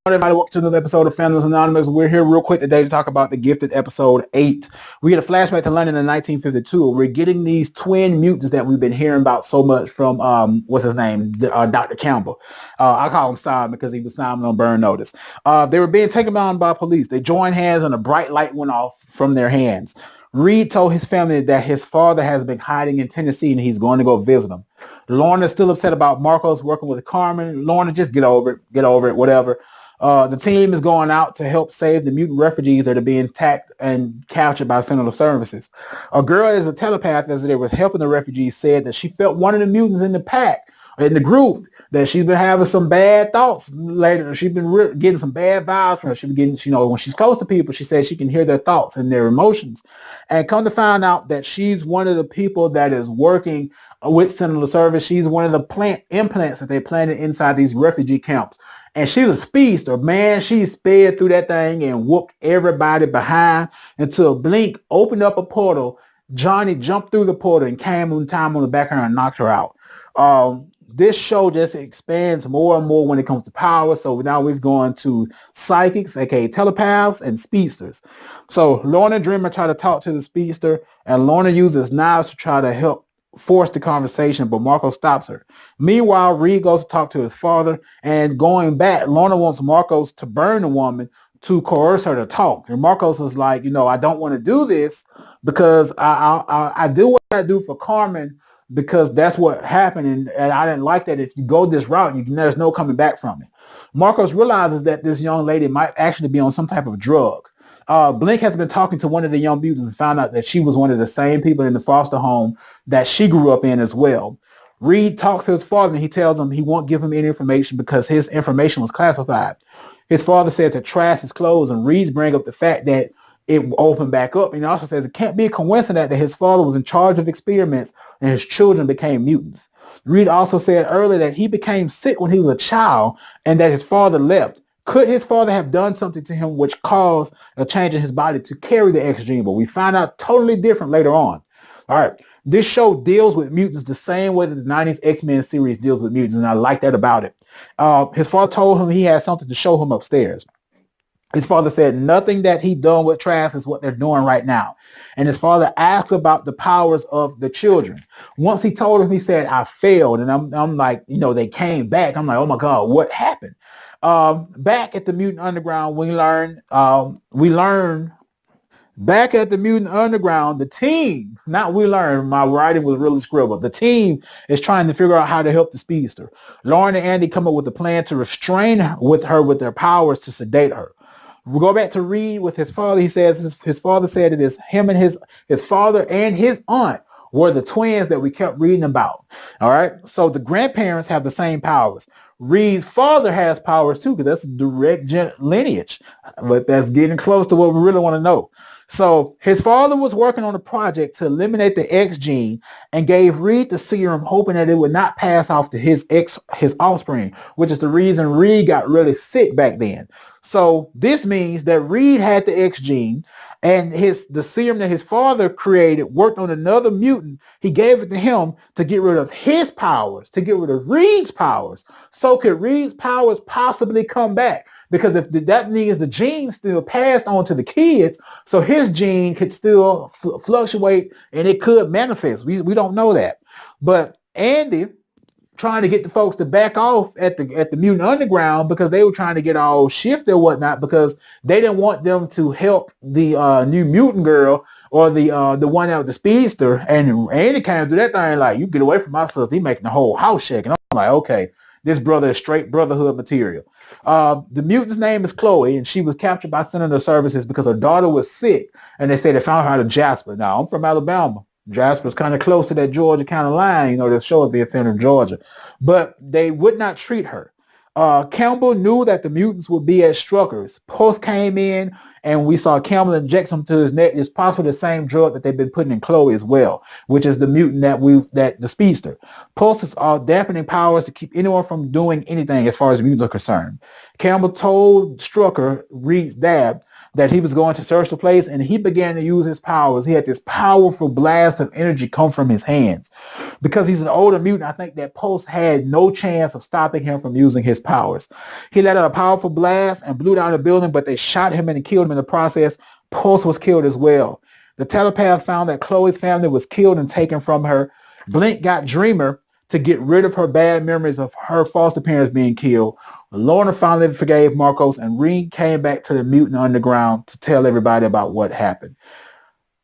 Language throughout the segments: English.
Everybody, welcome to another episode of Phantoms Anonymous. We're here real quick today to talk about The Gifted episode 8. We get a flashback to London in 1952. We're getting these twin mutants that we've been hearing about so much from, what's his name, Dr. Campbell. I call him Simon because he was Simon on Burn Notice. They were being taken down by police. They joined hands and a bright light went off from their hands. Reed told his family that his father has been hiding in Tennessee and he's going to go visit him. Lorna's still upset about Marcos working with Carmen. Lorna, just get over it, whatever. The team is going out to help save the mutant refugees that are being attacked and captured by Sentinel Services. A girl is a telepath as they was helping the refugees said that she felt one of the mutants in the pack, in the group, that she's been having some bad thoughts later. She's been getting some bad vibes from her. She's been getting, when she's close to people, she says she can hear their thoughts and their emotions. And come to find out that she's one of the people that is working with Sentinel Service. She's one of the plant implants that they planted inside these refugee camps. And she's a speedster, man. She sped through that thing and whooped everybody behind until Blink opened up a portal. Johnny jumped through the portal and came on time on the back of her and knocked her out. This show just expands more and more when it comes to power. So now we've gone to psychics, aka telepaths, and speedsters. So Lorna Dreamer tried to talk to the speedster, and Lorna uses knives to try to help force the conversation, but Marco stops her. Meanwhile, Reed goes to talk to his father, and going back, Lorna wants Marcos to burn the woman to coerce her to talk. And Marcos is like, I don't want to do this because I do what I do for Carmen because that's what happened, and I didn't like that. If you go this route, there's no coming back from it. Marcos realizes that this young lady might actually be on some type of drug. Blink has been talking to one of the young mutants and found out that she was one of the same people in the foster home that she grew up in as well. Reed talks to his father and he tells him he won't give him any information because his information was classified. His father says that trash is closed, and Reed's bring up the fact that it opened back up. And he also says it can't be a coincidence that his father was in charge of experiments and his children became mutants. Reed also said earlier that he became sick when he was a child and that his father left. Could his father have done something to him which caused a change in his body to carry the X gene? But we find out totally different later on. All right. This show deals with mutants the same way that the 90s X-Men series deals with mutants, and I like that about it. His father told him he had something to show him upstairs. His father said nothing that he done with Trask is what they're doing right now. And his father asked about the powers of the children. Once he told him, he said, I failed. And I'm like, they came back. I'm like, oh my God, what happened? Back at the Mutant Underground, we learn back at the Mutant Underground, the team, not we learn, my writing was really scribbled. The team is trying to figure out how to help the speedster. Lauren and Andy come up with a plan to restrain her with their powers to sedate her. We go back to Reed with his father. He says his father said it is him and his father and his aunt were the twins that we kept reading about. All right. So the grandparents have the same powers. Reed's father has powers too, because that's a direct lineage. But that's getting close to what we really want to know. So his father was working on a project to eliminate the X gene and gave Reed the serum, hoping that it would not pass off to his offspring, which is the reason Reed got really sick back then. So this means that Reed had the X gene, and the serum that his father created worked on another mutant. He gave it to him to get rid of his powers, to get rid of Reed's powers. So could Reed's powers possibly come back? Because if that means the gene still passed on to the kids, so his gene could still fluctuate and it could manifest. We don't know that. But Andy trying to get the folks to back off at the Mutant Underground because they were trying to get all shifted or whatnot because they didn't want them to help the new mutant girl or the one out the speedster. And Andy came through that thing like, you get away from my sister. He making the whole house shake. And I'm like, okay, this brother is straight brotherhood material. The mutant's name is Chloe, and she was captured by Senator Services because her daughter was sick, and they said they found her out of Jasper. Now, I'm from Alabama. Jasper's kind of close to that Georgia kind of line. The show is being filmed in Georgia. But they would not treat her. Campbell knew that the mutants would be at Strucker's. Pulse came in, and we saw Campbell inject some to his neck. It's possibly the same drug that they've been putting in Chloe as well, which is the mutant that the speedster. Pulses are dampening powers to keep anyone from doing anything as far as mutants are concerned. Campbell told Strucker, Reed's dad, that he was going to search the place, and he began to use his powers. He had this powerful blast of energy come from his hands. Because he's an older mutant, I think that Pulse had no chance of stopping him from using his powers. He let out a powerful blast and blew down the building, but they shot him and killed him in the process. Pulse was killed as well. The telepath found that Chloe's family was killed and taken from her. Blink got Dreamer to get rid of her bad memories of her foster parents being killed. Lorna finally forgave Marcos, and Reed came back to the mutant underground to tell everybody about what happened.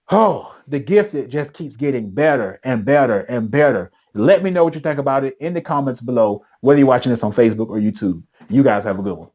Oh, the Gifted just keeps getting better and better and better. Let me know what you think about it in the comments below, whether you're watching this on Facebook or YouTube. You guys have a good one.